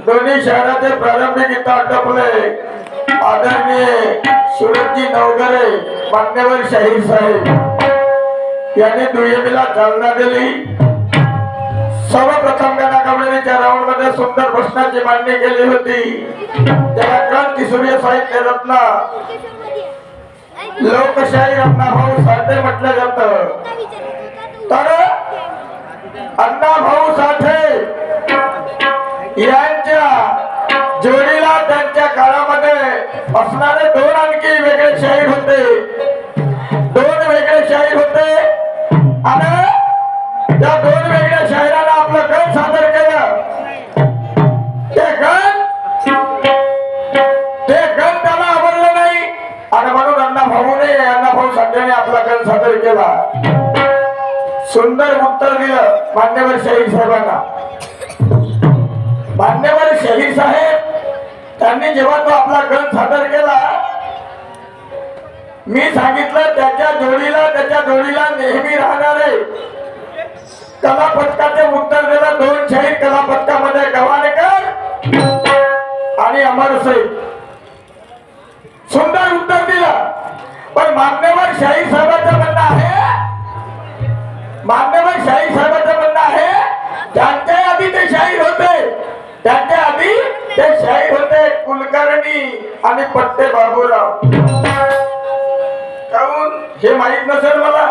दोन्ही शहराचे प्रारंभिक इथं आटपले आदरणीय सुरतजी नवघरे मान्यवर शाहीर साहेब यांनी दुय्यमीला चालना दिली। सर्वप्रथम त्यांना कबड्डीच्या राऊंड मध्ये सुंदर प्रश्नाची मांडणी केली होती। त्याला क्रांतीसूर्य साहित्य रत्न लोकशाहीर अण्णाभाऊ साठे म्हटलं जातं। तर अण्णाभाऊ साठे यांच्या जोडीला त्यांच्या काळामध्ये असणारे दोन आणखी वेगळे शाहीर होते। दोन वेगळे शाहीर होते आणि त्या दोन वेगळ्या शाहिरांना आपलं गण सादर केलं। ते गण त्याला आवडलं नाही आणि म्हणून अण्णाभाऊ साठेने आपला गण सादर केला। सुंदर उत्तर दिलं मान्यवर शाहीर साहेबांना। मान्यवर शाहीर साहेब त्यांनी जेव्हा तो आपला गण सादर केला, मी सांगितलं त्याच्या जोडीला नेहमी राहणारे कला पथकाचे उत्तर दिलं। दोन शाहीर कला पथकामध्ये गव्हाणेकर आणि अमरसिंग सुंदर उत्तर दिलं। पण मान्यवर शाहीर साहेबांचं म्हणणं आहे त्यांच्या आधी ते शाहीर होते कुलकर्णी आणि पट्टे बाबूराव। काहून हे माहित नसेल मला।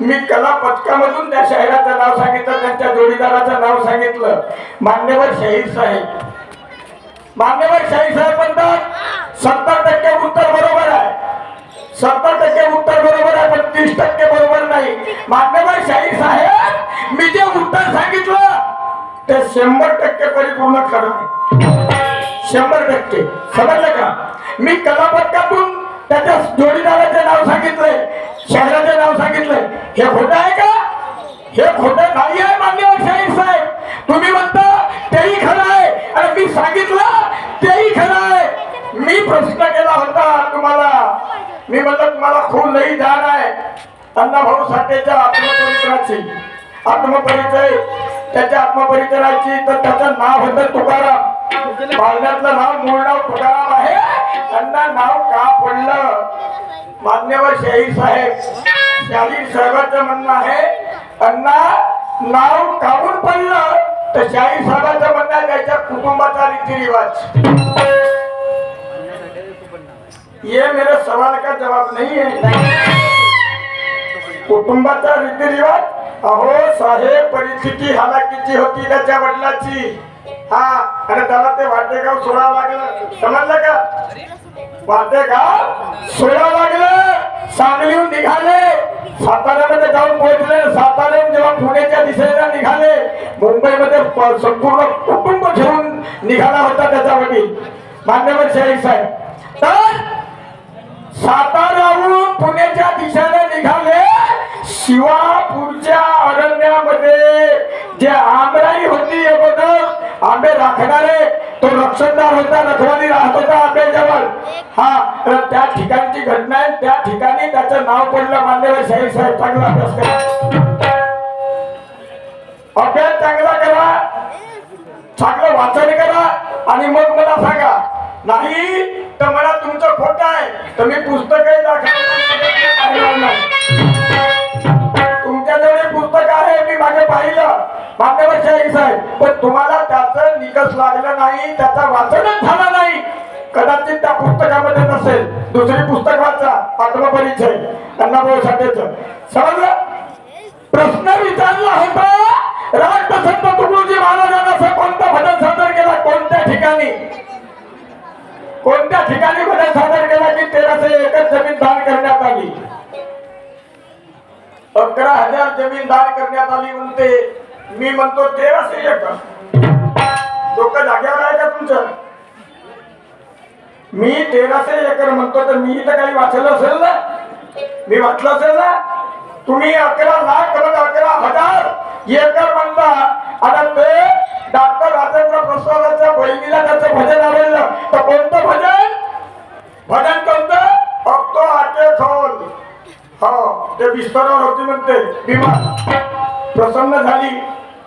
मी कला पथकामधून त्या शाहिराचं नाव सांगितलं, त्यांच्या जोडीदाराचं नाव सांगितलं मान्यवर शाहीर साहेब। मान्यवर शाहीर साहेब म्हणतात 70% उत्तर बरोबर आहे, 70% उत्तर बरोबर आहे, पण 30% बरोबर नाही। मान्यवर शाहीर साहेब मी जे उत्तर सांगितलं ते 100% परिपूर्ण खरं आहे। 100% समजलं का? मी कला पथकातून त्याच्या जोडीदाराचे नाव सांगितले, शहराचे नाव सांगितले, हे खोटं आहे का? हे खोटं नाही आहे मान्यवर शाहीर साहेब। तुम्ही म्हणता तेही खरं आहे आणि मी सांगितलं तेही खरं आहे। मी प्रश्न केला होता तुम्हाला, मी म्हणलं तुम्हाला खूप लई जाण आहे अण्णाभाऊ साठेच्या आत्मपरिचय त्याच्या आत्मपरिचयाची। तर त्याचं नाव होतं तुकाराम। पाळण्यातलं नाव मूळ नाव तुकाराम आहे। अण्णा नाव का पडलं? मान्यवर शाहीर साहेबांचं म्हणणं आहे अण्णा नाव काहून पडलं? तर शाहीर साहेबांचं म्हणणं आहे त्याच्या कुटुंबाचा रीतिरिवाज। ये मेरा सवाल का जवाब नहीं है। कुटुंबाचा रीतिरिवाज, अहो साहेब परिस्थिती हालाकीची होती त्याच्या वडिलाची। हा आणि त्याला ते वाटेगाव सोडावं लागलं, समजलं का? वाटेगाव सोडावं लागलं। सांगलीहून निघाले, साताऱ्यामध्ये जाऊन पोहोचले। साताऱ्याहून जेव्हा पुण्याच्या दिशेला निघाले, मुंबईमध्ये संपूर्ण कुटुंब घेऊन निघाला होता त्याचा वडील मान्यवर शाहीर साहेब। तर साताऱ्याहून पुण्याच्या दिशेने निघाले। शिवापूरच्या अरण्यामध्ये जे आंबराई होती अगोदर आंबे राखणारे, तो रक्षणदार होता, रखवाली राहत होता आंब्याजवळ। हा तर त्या ठिकाणची घटना आहे। त्या ठिकाणी त्याचं नाव पडलं मान्यवर शाहीर साहेब। चांगला अभ्यास करा, अभ्यास चांगला करा, चांगलं वाचन करा आणि मग मला सांगा। नाही तर मला तुमचं खोटं आहे तर मी पुस्तकही दाखवणार नाही। तुमच्याजवळ पुस्तक आहे, मी मागे पाहिलं मान्यवर शाहीर साहेब, पण तुम्हाला त्याचं निकष लागलं नाही, त्याचा वाचनच झाला नाही। कदाचित त्या पुस्तकामध्ये नसेल, दुसरी पुस्तक वाचा आत्मपरिचय अण्णाभाऊ साठेचं। समजलं? प्रश्न विचारला होता राष्ट्रसंत तुकडोजी महाराजांना कोणतं भजन सादर केला, कोणत्या ठिकाणी भजन सादर केला की 1300 एकर जमीन दान करण्यात आली। 11,000 जमीन दान करण्यात आली म्हणते, मी म्हणतो 1300 एकर। डोकं जाग्यावर आहे का तुमचं? मी 1300 एकर म्हणतो तर मी तर काही वाचलं असेल ना, मी वाचलं असेल ना। तुम्ही 11 लाख 11,000 एकर म्हणता आणि ते डॉक्टर राजेंद्र प्रसादाच्या बहिणीला त्याचं भजन आवडलं तर कोणतं भजन कोणतं? फक्त आटे खोल। हो ते बिस्तरावर होती म्हणते बिमार, प्रसन्न झाली।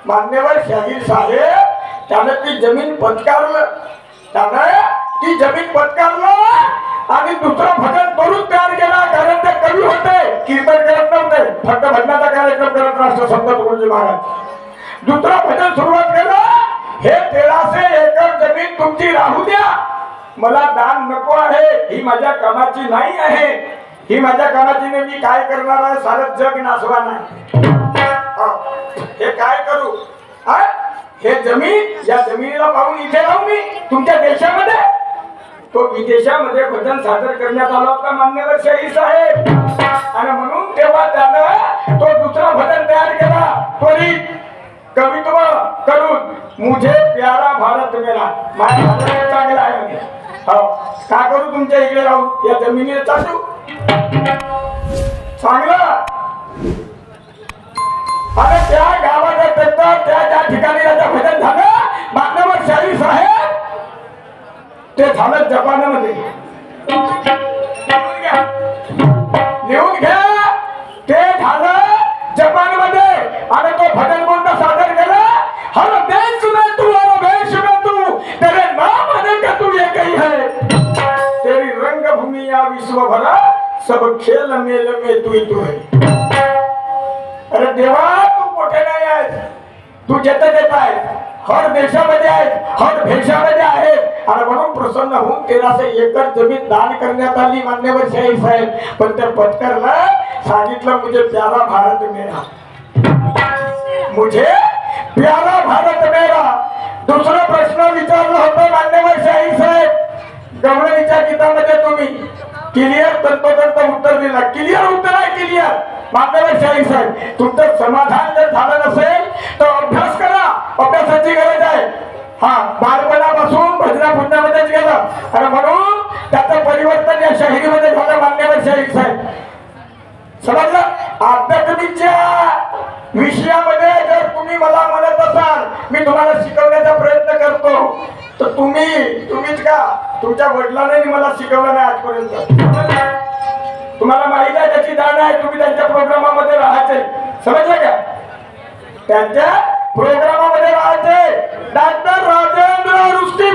मान्यवर शाहीर साहेब त्यानं ती जमीन पत्कारलं, त्यानं ती जमीन पत्कारलं आणि दुसरा भजन करून तयार केला. कारण ते कवी होते, कीर्तन करत नव्हते, फक्त भजनाचा कार्यक्रम करत राष्ट्रसंत तुकडोजी महाराज. दुसरा भजन सुरुवात केलं, हे 1300 एकर जमीन तुमची राहू द्या, मला दान नको आहे, ही माझ्या कामाची नाही आहे, ही माझ्या कामाची नाही, मी काय करणार आहे, सारं जग नासवा नाही, हे काय करू, हे जमीन, या जमिनीला पाहून इथे राहू मी तुमच्या देशामध्ये. तो विदेशामध्ये भजन सादर करण्यात आला होता मान्यवर शाहीर साहेब, आणि म्हणून तेव्हा त्यानं तो दुसरा भजन तयार केला त्वरित कवित्व करून, मुझे प्यारा भारत मेरा, माझा भारत चांगला आहे म्हणजे. हो, का करू तुमच्या इकडे राहून, या जमिनीला चालू चांगलं. आणि त्या गावाच्या त्या ठिकाणी त्याचं भजन झालं मान्यवर शाहीर साहेब, ते झालं जपानमध्ये. लिहून घ्या, ते झालं जपानमध्ये. आणि तो भजन कोणता सादर केला, हर देश में तू और वेश में तू, तेरे नाम अनेक तू एक ही है, तेरी रंगभूमि या विश्व भरा, सब खेल मेल में तू ही तू है. अरे देवा, तू कुठे नाही आहेस, तू जेथे देत आहेस, हर देशामध्ये आहेस, हर भेषामध्ये आहेस. आणि म्हणून प्रसन्न होऊन 1300 एकर जमीन दान करण्यात आली मान्यवर शाहीर साहेब. पण त्या पत्करला सांगितलं, मुझे प्यारा भारत मेरा, मुझे प्यारा भारत मेरा. दुसरा प्रश्न विचारला होता मान्यवर शाहीर साहेब, गवळणीच्या गीतामध्ये तुम्ही क्लिअर तंतोतंत उत्तर दिला, क्लिअर उत्तर आहे, क्लिअर. मान्यवर शाहीर साहेब, तुमचं समाधान जर झालं नसेल तर अभ्यास करा, अभ्यासाची गरज आहे. हा, बालपणापासून भजना भजनामध्येच गेलं, आणि म्हणून त्याचं परिवर्तन या शाहिरीमध्ये झालं मान्यवर शाहीर साहेब. समजलं. अध्यात्मिकच्या विषयामध्ये जर तुम्ही मला म्हणत असाल, मी तुम्हाला शिकवण्याचा प्रयत्न करतो, तर तुम्हीच का, तुमच्या वडिलांनी मला शिकवलं नाही आजपर्यंत. तुम्हाला माहिती आहे, त्याची जाण आहे, तुम्ही त्यांच्या प्रोग्रामामध्ये राहायचे. समजलं का, त्यांच्या प्रोग्रामामध्ये राहायचे. डॉक्टर राजेंद्र रुष्टी